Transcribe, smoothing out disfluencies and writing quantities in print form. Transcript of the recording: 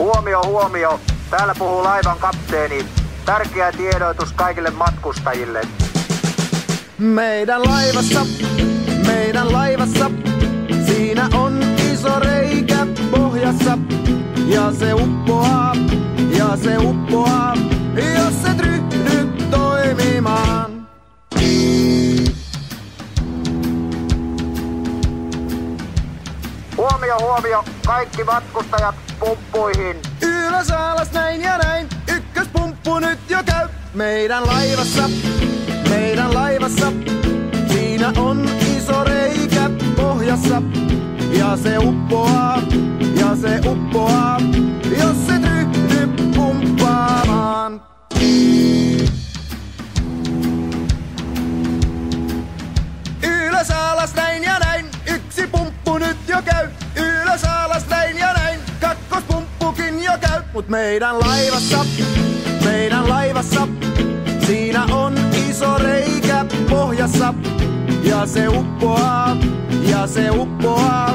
Huomio, huomio. Täällä puhuu laivan kapteeni. Tärkeä tiedotus kaikille matkustajille. Meidän laivassa, siinä on iso reikä pohjassa. Ja se uppoaa, jos et ryhdy toimimaan. Huomio, huomio. Kaikki matkustajat pumppuihin. Ylös alas näin ja näin, ykköspumppu nyt jo käy. Meidän laivassa, siinä on iso reikä pohjassa. Ja se uppoaa, jos et ryhdy pumppaamaan. Ylös alas näin ja näin, yksi pumppu nyt jo käy. Ylös alas näin ja näin, kakkospumppukin jo käy. Mut meidän laivassa, siinä on iso reikä pohjassa. Ja se uppoaa,